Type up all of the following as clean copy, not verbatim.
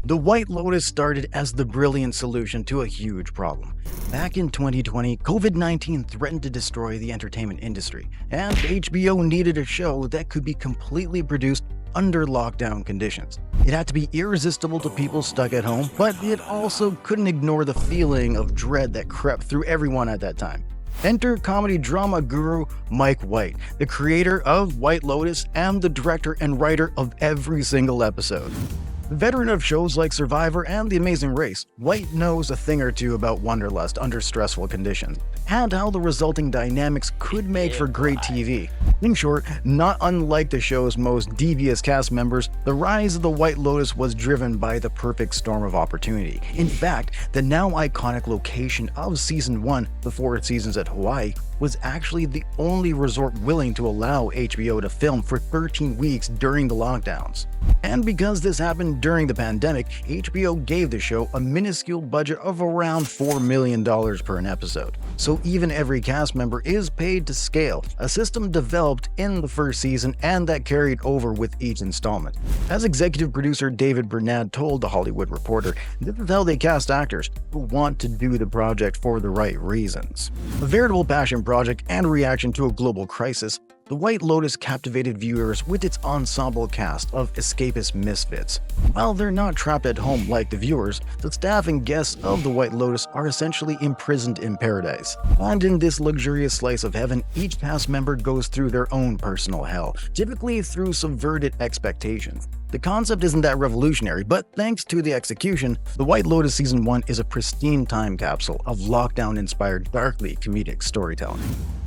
The White Lotus started as the brilliant solution to a huge problem. Back in 2020, COVID-19 threatened to destroy the entertainment industry, and HBO needed a show that could be completely produced under lockdown conditions. It had to be irresistible to people stuck at home, but it also couldn't ignore the feeling of dread that crept through everyone at that time. Enter comedy drama guru Mike White, the creator of White Lotus and the director and writer of every single episode. Veteran of shows like Survivor and The Amazing Race, White knows a thing or two about wanderlust under stressful conditions, and how the resulting dynamics could make for great TV. In short, not unlike the show's most devious cast members, the rise of the White Lotus was driven by the perfect storm of opportunity. In fact, the now iconic location of Season 1, the 4 seasons at Hawaii, was actually the only resort willing to allow HBO to film for 13 weeks during the lockdowns. And because this happened during the pandemic, HBO gave the show a minuscule budget of around $4 million per an episode. So even every cast member is paid to scale, a system developed in the first season and that carried over with each installment. As executive producer David Bernard told The Hollywood Reporter, this is how they cast actors who want to do the project for the right reasons. A veritable passion project and reaction to a global crisis, The White Lotus captivated viewers with its ensemble cast of escapist misfits. While they're not trapped at home like the viewers, the staff and guests of The White Lotus are essentially imprisoned in paradise. And in this luxurious slice of heaven, each cast member goes through their own personal hell, typically through subverted expectations. The concept isn't that revolutionary, but thanks to the execution, The White Lotus Season 1 is a pristine time capsule of lockdown-inspired, darkly comedic storytelling.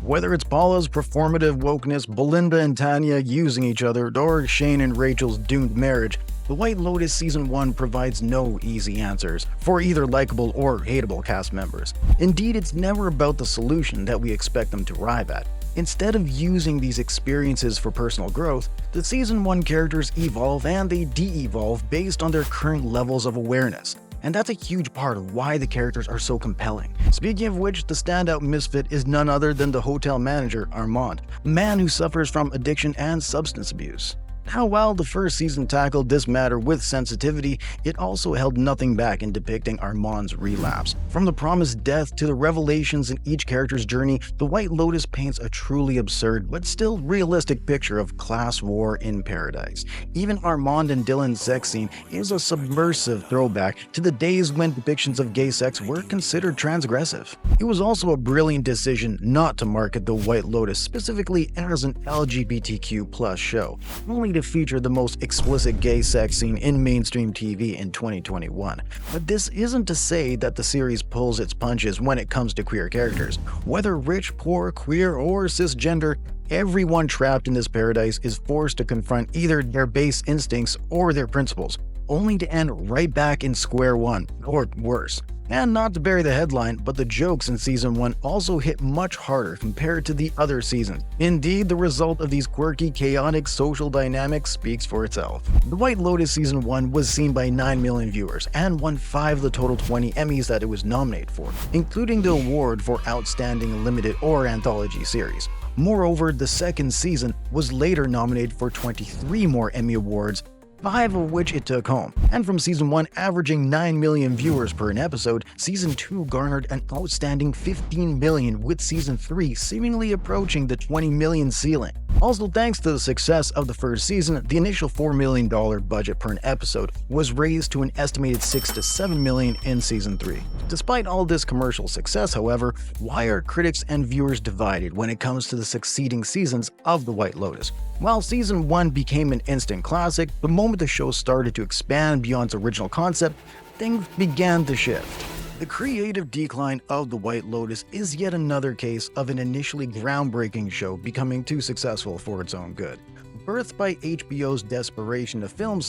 Whether it's Paula's performative wokeness, Belinda and Tanya using each other, or Shane and Rachel's doomed marriage, The White Lotus Season 1 provides no easy answers for either likable or hateable cast members. Indeed, it's never about the solution that we expect them to arrive at. Instead of using these experiences for personal growth, the Season 1 characters evolve and they de-evolve based on their current levels of awareness. And that's a huge part of why the characters are so compelling. Speaking of which, the standout misfit is none other than the hotel manager, Armand, a man who suffers from addiction and substance abuse. Now, while the first season tackled this matter with sensitivity, it also held nothing back in depicting Armand's relapse. From the promised death to the revelations in each character's journey, The White Lotus paints a truly absurd but still realistic picture of class war in paradise. Even Armand and Dylan's sex scene is a subversive throwback to the days when depictions of gay sex were considered transgressive. It was also a brilliant decision not to market The White Lotus specifically as an LGBTQ+ show, only to feature the most explicit gay sex scene in mainstream TV in 2021. But this isn't to say that the series pulls its punches when it comes to queer characters. Whether rich, poor, queer, or cisgender, everyone trapped in this paradise is forced to confront either their base instincts or their principles, only to end right back in square one, or worse. And not to bury the headline, but the jokes in Season 1 also hit much harder compared to the other seasons. Indeed, the result of these quirky, chaotic social dynamics speaks for itself. The White Lotus Season 1 was seen by 9 million viewers and won 5 of the total 20 Emmys that it was nominated for, including the award for Outstanding Limited or Anthology Series. Moreover, the second season was later nominated for 23 more Emmy Awards, 5 of which it took home. And from Season 1 averaging 9 million viewers per an episode, Season 2 garnered an outstanding 15 million, with Season 3 seemingly approaching the 20 million ceiling. Also, thanks to the success of the first season, the initial $4 million budget per an episode was raised to an estimated $6 to $7 million in Season 3. Despite all this commercial success, however, why are critics and viewers divided when it comes to the succeeding seasons of The White Lotus? While Season 1 became an instant classic, the moment the show started to expand beyond its original concept, things began to shift. The creative decline of The White Lotus is yet another case of an initially groundbreaking show becoming too successful for its own good. Birthed by HBO's desperation to film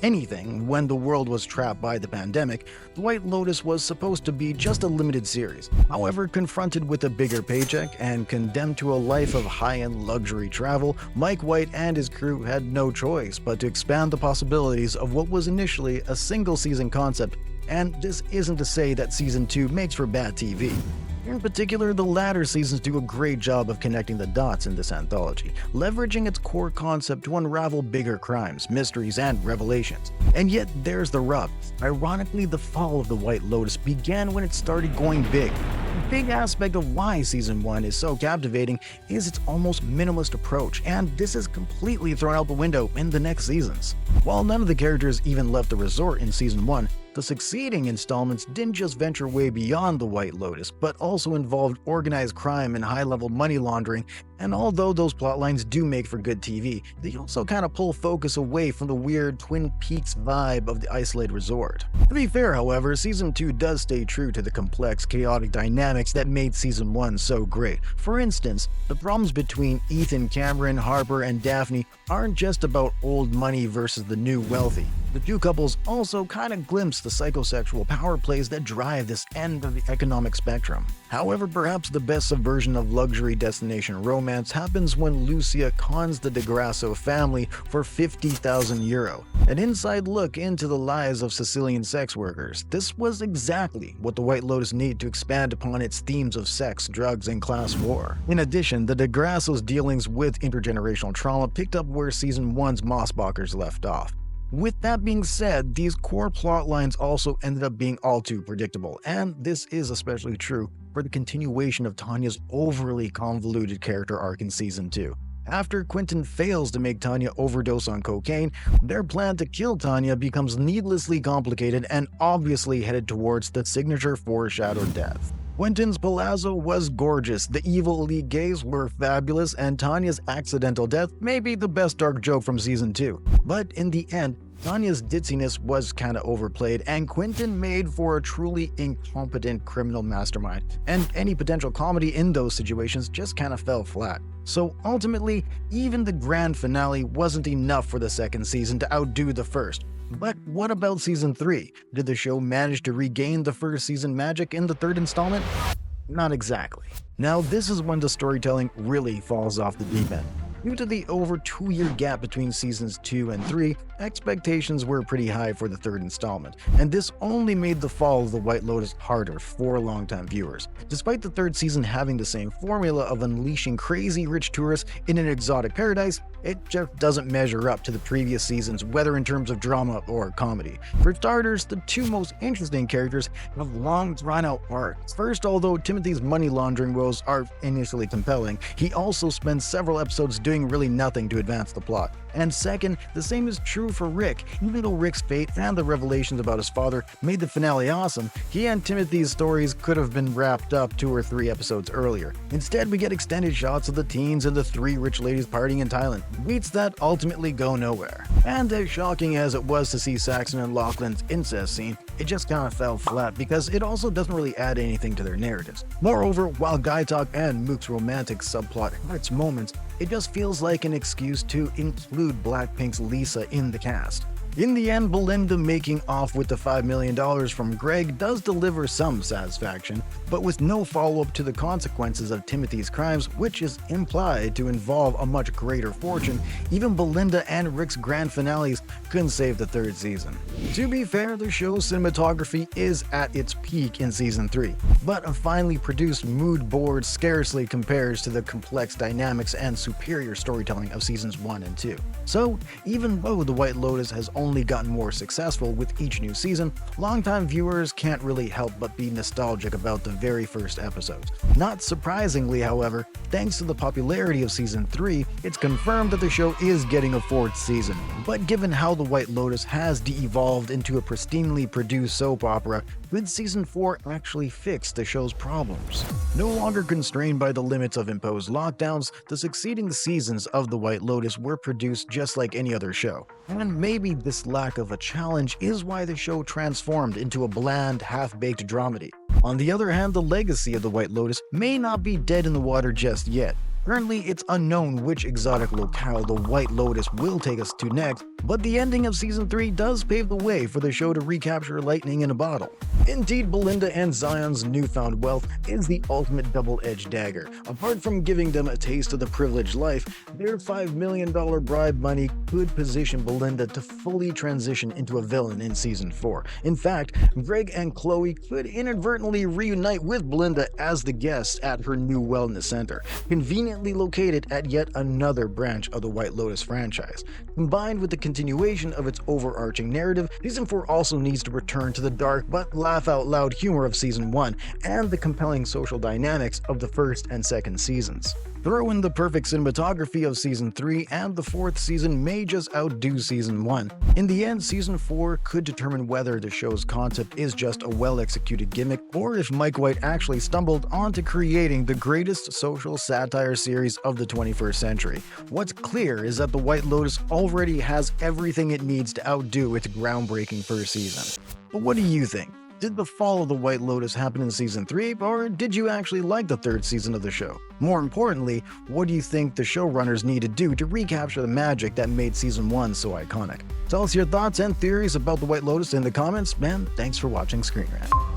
anything, when the world was trapped by the pandemic, The White Lotus was supposed to be just a limited series. However, confronted with a bigger paycheck and condemned to a life of high-end luxury travel, Mike White and his crew had no choice but to expand the possibilities of what was initially a single-season concept. And this isn't to say that Season 2 makes for bad TV. In particular, the latter seasons do a great job of connecting the dots in this anthology, leveraging its core concept to unravel bigger crimes, mysteries, and revelations. And yet, there's the rub. Ironically, the fall of the White Lotus began when it started going big. A big aspect of why Season 1 is so captivating is its almost minimalist approach, and this is completely thrown out the window in the next seasons. While none of the characters even left the resort in Season 1, the succeeding installments didn't just venture way beyond the White Lotus, but also involved organized crime and high-level money laundering, and although those plotlines do make for good TV, they also kind of pull focus away from the weird Twin Peaks vibe of the isolated resort. To be fair, however, Season 2 does stay true to the complex, chaotic dynamics that made Season 1 so great. For instance, the problems between Ethan, Cameron, Harper, and Daphne aren't just about old money versus the new wealthy. The two couples also kind of glimpse the psychosexual power plays that drive this end of the economic spectrum. However, perhaps the best subversion of luxury destination romance happens when Lucia cons the DeGrasso family for €50,000. An inside look into the lives of Sicilian sex workers. This was exactly what the White Lotus needed to expand upon its themes of sex, drugs, and class war. In addition, the DeGrasso's dealings with intergenerational trauma picked up where Season 1's Mossbachers left off. With that being said, these core plot lines also ended up being all too predictable, and this is especially true for the continuation of Tanya's overly convoluted character arc in Season 2. After Quentin fails to make Tanya overdose on cocaine, their plan to kill Tanya becomes needlessly complicated and obviously headed towards the signature foreshadowed death. Quentin's palazzo was gorgeous, the evil elite gays were fabulous, and Tanya's accidental death may be the best dark joke from Season 2. But in the end, Tanya's ditziness was kinda overplayed, and Quentin made for a truly incompetent criminal mastermind, and any potential comedy in those situations just kinda fell flat. So ultimately, even the grand finale wasn't enough for the second season to outdo the first. But what about Season 3? Did the show manage to regain the first season magic in the third installment? Not exactly. Now, this is when the storytelling really falls off the deep end. Due to the over 2-year gap between Seasons 2 and 3, expectations were pretty high for the third installment, and this only made the fall of the White Lotus harder for longtime viewers. Despite the third season having the same formula of unleashing crazy rich tourists in an exotic paradise, it just doesn't measure up to the previous seasons, whether in terms of drama or comedy. For starters, the two most interesting characters have long drawn-out arcs. First, although Timothy's money laundering woes are initially compelling, he also spends several episodes doing really nothing to advance the plot. And second, the same is true for Rick. Even though Rick's fate and the revelations about his father made the finale awesome, he and Timothy's stories could have been wrapped up 2 or 3 episodes earlier. Instead, we get extended shots of the teens and the 3 rich ladies partying in Thailand. Beats that ultimately go nowhere. And as shocking as it was to see Saxon and Lachlan's incest scene, it just kinda fell flat because it also doesn't really add anything to their narratives. Moreover, while Guy Talk and Mook's romantic subplot have its moments, it just feels like an excuse to include Blackpink's Lisa in the cast. In the end, Belinda making off with the $5 million from Greg does deliver some satisfaction, but with no follow-up to the consequences of Timothy's crimes, which is implied to involve a much greater fortune, even Belinda and Rick's grand finales couldn't save the third season. To be fair, the show's cinematography is at its peak in Season 3, but a finely produced mood board scarcely compares to the complex dynamics and superior storytelling of Seasons 1 and 2. So, even though The White Lotus has only gotten more successful with each new season, longtime viewers can't really help but be nostalgic about the very first episodes. Not surprisingly, however, thanks to the popularity of Season 3, it's confirmed that the show is getting a 4th season. But given how The White Lotus has de-evolved into a pristinely produced soap opera, could Season 4 actually fix the show's problems? No longer constrained by the limits of imposed lockdowns, the succeeding seasons of The White Lotus were produced just like any other show. And maybe this lack of a challenge is why the show transformed into a bland, half-baked dramedy. On the other hand, the legacy of The White Lotus may not be dead in the water just yet. Currently, it's unknown which exotic locale the White Lotus will take us to next, but the ending of Season 3 does pave the way for the show to recapture lightning in a bottle. Indeed, Belinda and Zion's newfound wealth is the ultimate double-edged dagger. Apart from giving them a taste of the privileged life, their $5 million bribe money could position Belinda to fully transition into a villain in Season 4. In fact, Greg and Chloe could inadvertently reunite with Belinda as the guests at her new wellness center, conveniently located at yet another branch of the White Lotus franchise. Combined with the continuation of its overarching narrative, Season 4 also needs to return to the dark but laugh-out-loud humor of Season 1 and the compelling social dynamics of the first and second seasons. Throw in the perfect cinematography of Season 3 and the fourth season may just outdo Season 1. In the end, Season 4 could determine whether the show's concept is just a well-executed gimmick or if Mike White actually stumbled onto creating the greatest social satire series of the 21st century. What's clear is that the White Lotus already has everything it needs to outdo its groundbreaking first season. But what do you think? Did the fall of the White Lotus happen in Season 3, or did you actually like the third season of the show? More importantly, what do you think the showrunners need to do to recapture the magic that made Season 1 so iconic? Tell us your thoughts and theories about the White Lotus in the comments, and thanks for watching ScreenRant.